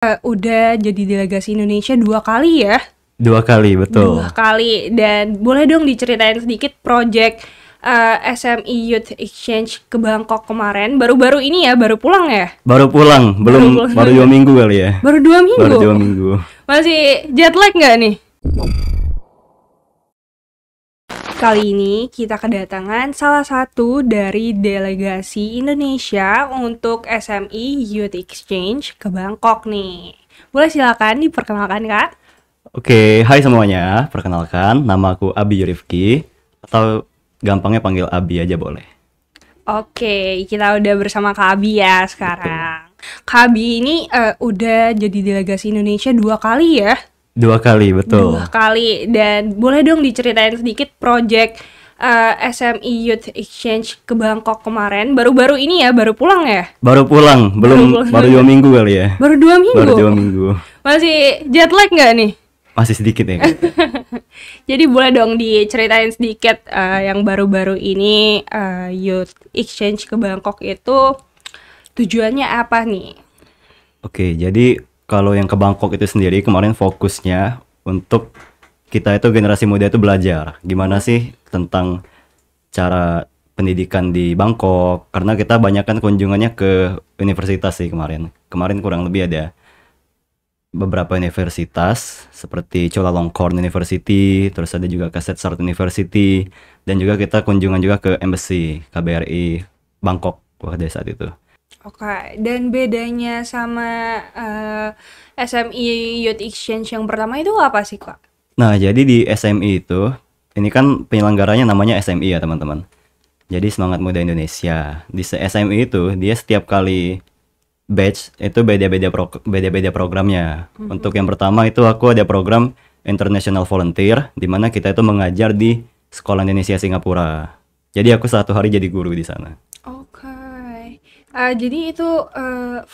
Udah jadi delegasi Indonesia 2 kali ya? 2 kali, betul. 2 kali. Dan boleh dong diceritain sedikit project SME Youth Exchange ke Bangkok kemarin. Baru-baru ini ya, baru pulang ya? Baru pulang, baru 2 minggu kali ya. Baru 2 minggu? Baru 2 minggu. Masih jet lag nggak nih? Kali ini kita kedatangan salah satu dari delegasi Indonesia untuk SME Youth Exchange ke Bangkok nih. Boleh silakan diperkenalkan, Kak? Oke, hai semuanya. Perkenalkan, nama aku Abi Yurifki, atau gampangnya panggil Abi aja boleh. Oke, kita udah bersama Kak Abi ya sekarang. Kak Abi ini udah jadi delegasi Indonesia 2 kali ya? 2 kali, betul. 2 kali. Dan boleh dong diceritain sedikit project SME Youth Exchange ke Bangkok kemarin. Baru-baru ini ya, baru pulang ya? Baru pulang, baru 2 minggu kali ya. Baru 2 minggu? Baru 2 minggu. Masih jet lag nggak nih? Masih sedikit ya. Jadi boleh dong diceritain sedikit yang baru-baru ini Youth Exchange ke Bangkok itu tujuannya apa nih? Oke, jadi kalau yang ke Bangkok itu sendiri kemarin fokusnya untuk kita itu generasi muda itu belajar gimana sih tentang cara pendidikan di Bangkok, karena kita banyak kan kunjungannya ke universitas sih kemarin. Kemarin kurang lebih ada beberapa universitas seperti Chulalongkorn University, terus ada juga Kasetsart University, dan juga kita kunjungan juga ke Embassy KBRI Bangkok pada saat itu. Oke, dan bedanya sama SME Youth Exchange yang pertama itu apa sih, Kak? Nah, jadi di SMI itu, ini kan penyelenggaranya namanya SMI ya teman-teman. Jadi Semangat Muda Indonesia. Di SMI itu, dia setiap kali batch itu beda-beda programnya. Untuk yang pertama itu aku ada program International Volunteer, di mana kita itu mengajar di Sekolah Indonesia Singapura. Jadi aku 1 hari jadi guru di sana. Oke. Jadi itu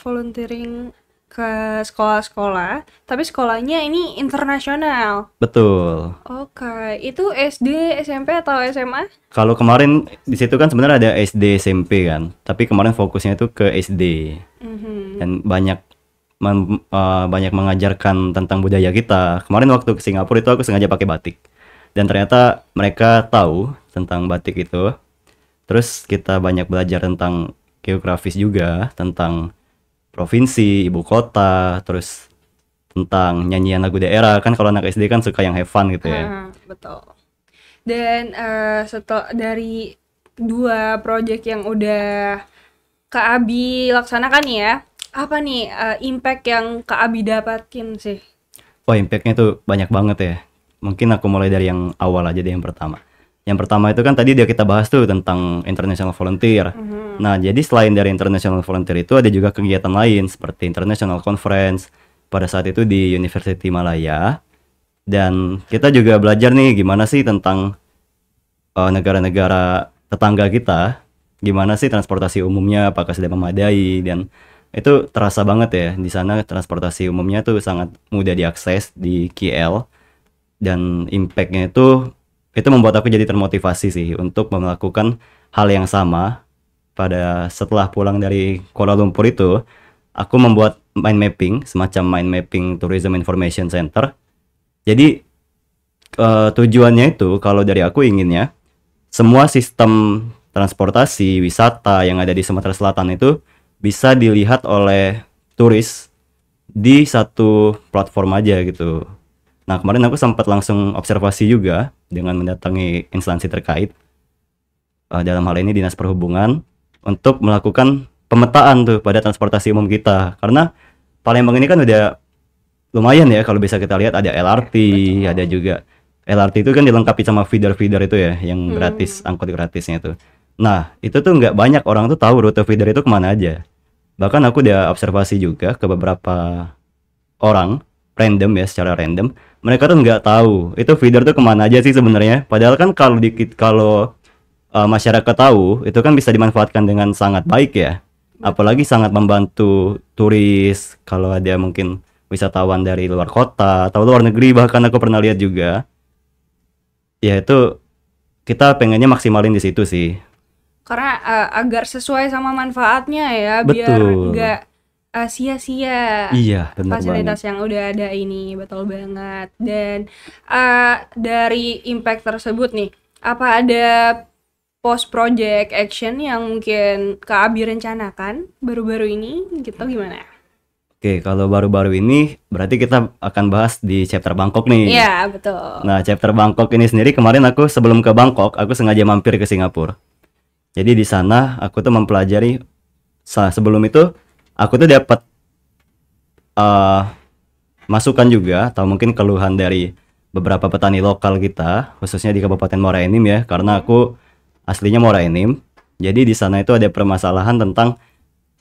volunteering ke sekolah-sekolah, tapi sekolahnya ini internasional. Betul. Oke, itu SD, SMP atau SMA? Kalau kemarin di situ kan sebenarnya ada SD, SMP kan, tapi kemarin fokusnya itu ke SD. Dan banyak mengajarkan tentang budaya kita. Kemarin waktu ke Singapura itu aku sengaja pakai batik, dan ternyata mereka tahu tentang batik itu. Terus kita banyak belajar tentang geografis juga, tentang provinsi, ibu kota, terus tentang nyanyian lagu daerah. Kan kalau anak SD kan suka yang have fun gitu ya. Betul. Dan setelah dari 2 project yang udah Kak Abi laksanakan ya, apa nih impact yang Kak Abi dapatin sih? Wah, impactnya tuh banyak banget ya. Mungkin aku mulai dari yang awal aja deh, yang pertama. Yang pertama itu kan tadi dia kita bahas tuh tentang International Volunteer. Nah, jadi selain dari International Volunteer itu ada juga kegiatan lain seperti International Conference pada saat itu di University Malaya. Dan kita juga belajar nih gimana sih tentang negara-negara tetangga kita, gimana sih transportasi umumnya, apakah sudah memadai, dan itu terasa banget ya di sana transportasi umumnya tuh sangat mudah diakses di KL, dan impactnya itu membuat aku jadi termotivasi sih untuk melakukan hal yang sama. Pada setelah pulang dari Kuala Lumpur itu, aku membuat mind mapping, semacam mind mapping Tourism Information Center. Jadi tujuannya itu kalau dari aku inginnya semua sistem transportasi wisata yang ada di Sumatera Selatan itu bisa dilihat oleh turis di satu platform aja gitu. Nah, kemarin aku sempat langsung observasi juga dengan mendatangi instansi terkait, dalam hal ini Dinas Perhubungan, untuk melakukan pemetaan tuh pada transportasi umum kita. Karena Palembang ini kan udah lumayan ya, kalau bisa kita lihat ada LRT, ada juga LRT itu kan dilengkapi sama feeder-feeder itu ya, yang gratis, angkut gratisnya itu. Nah, itu tuh nggak banyak orang tuh tahu rute feeder itu kemana aja. Bahkan aku udah observasi juga ke beberapa orang, random ya, secara random, mereka tuh nggak tahu itu feeder tuh kemana aja sih sebenarnya. Padahal kan kalau masyarakat tahu, itu kan bisa dimanfaatkan dengan sangat baik ya. Apalagi sangat membantu turis, kalau ada mungkin wisatawan dari luar kota atau luar negeri, bahkan aku pernah lihat juga. Ya itu kita pengennya maksimalin di situ sih. Karena agar sesuai sama manfaatnya ya, biar Betul. nggak sia-sia Iya, bener banget. fasilitas yang udah ada ini, betul banget. Dan dari impact tersebut nih, apa ada post project action yang mungkin Kak Abi rencanakan baru-baru ini gitu gimana? Oke, kalau baru-baru ini berarti kita akan bahas di chapter Bangkok nih. Iya, betul. Nah, chapter Bangkok ini sendiri kemarin aku sebelum ke Bangkok, aku sengaja mampir ke Singapura. Jadi di sana aku tuh mempelajari sebelum itu aku tuh dapat eh, masukan juga atau mungkin keluhan dari beberapa petani lokal kita, khususnya di Kabupaten Muara Enim ya, karena aku aslinya Muara Enim. Jadi di sana itu ada permasalahan tentang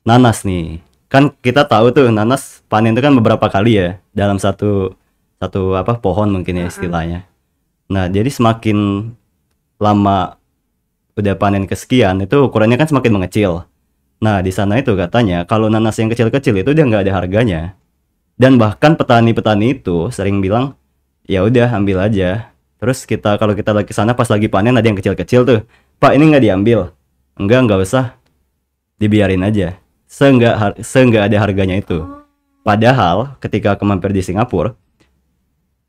nanas nih. Kan kita tahu tuh nanas panen itu kan beberapa kali ya dalam satu satu apa pohon mungkin ya Heeh. istilahnya. Nah, jadi semakin lama udah panen kesekian itu ukurannya kan semakin mengecil. Nah, di sana itu katanya kalau nanas yang kecil-kecil itu udah nggak ada harganya. Dan bahkan petani-petani itu sering bilang, ya udah ambil aja. Terus kita kalau kita lagi sana pas lagi panen ada yang kecil-kecil tuh, Pak ini nggak diambil. Nggak usah, dibiarin aja. Seenggak ada harganya itu. Oh, Padahal ketika aku mampir di Singapura,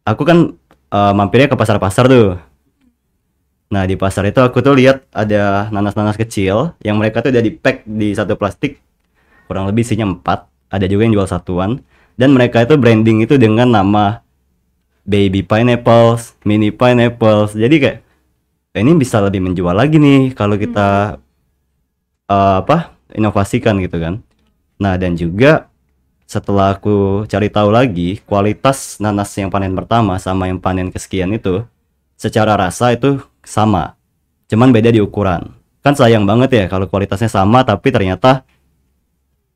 aku kan mampirnya ke pasar-pasar tuh. Nah, di pasar itu aku tuh lihat ada nanas-nanas kecil yang mereka tuh udah di pack di satu plastik kurang lebih isinya 4. Ada juga yang jual satuan. Dan mereka itu branding itu dengan nama baby pineapples, mini pineapples. Jadi kayak ini bisa lebih menjual lagi nih kalau hmm, kita inovasikan gitu kan. Nah, dan juga setelah aku cari tahu lagi kualitas nanas yang panen pertama sama yang panen kesekian itu secara rasa itu sama. Cuman beda di ukuran. Kan sayang banget ya kalau kualitasnya sama tapi ternyata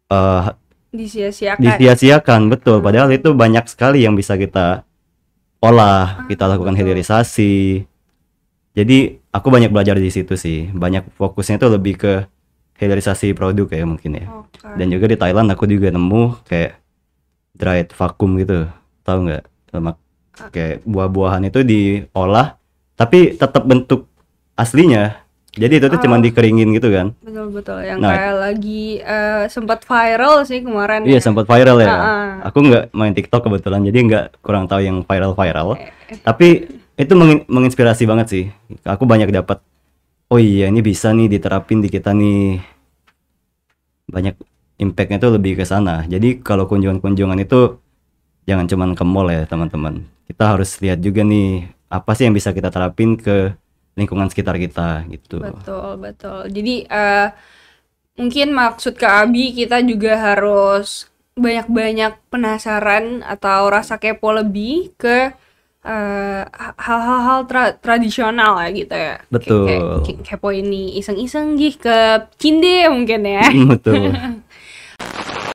eh, disia-siakan. disia-siakan betul. Hmm. Padahal itu banyak sekali yang bisa kita olah, Ah, kita lakukan betul. hilirisasi. Jadi aku banyak belajar di situ sih. Banyak fokusnya itu lebih ke hilirisasi produk ya mungkin ya. Oke. Dan juga di Thailand aku juga nemu kayak dried vacuum gitu. Tahu nggak? Ah, Kayak buah-buahan itu diolah tapi tetap bentuk aslinya. Jadi itu tuh cuman oh, dikeringin gitu kan. betul-betul yang Nah, kayak lagi sempat viral sih kemarin iya ya. sempat viral ya. Ah, ah. Aku nggak main TikTok kebetulan, jadi nggak kurang tahu yang viral-viral. Eh, Tapi itu menginspirasi banget sih. Aku banyak dapat. Oh iya, ini bisa nih diterapin di kita nih. Banyak impactnya tuh lebih ke sana. Jadi kalau kunjungan-kunjungan itu jangan cuman ke mall ya teman-teman. Kita harus lihat juga nih apa sih yang bisa kita terapin ke lingkungan sekitar kita gitu. betul, betul. Jadi mungkin maksud Kak Abi kita juga harus banyak-banyak penasaran atau rasa kepo lebih ke hal-hal tradisional ya gitu ya. Kayak Betul. kepo ini iseng-iseng gih ke Cinde mungkin ya. Betul.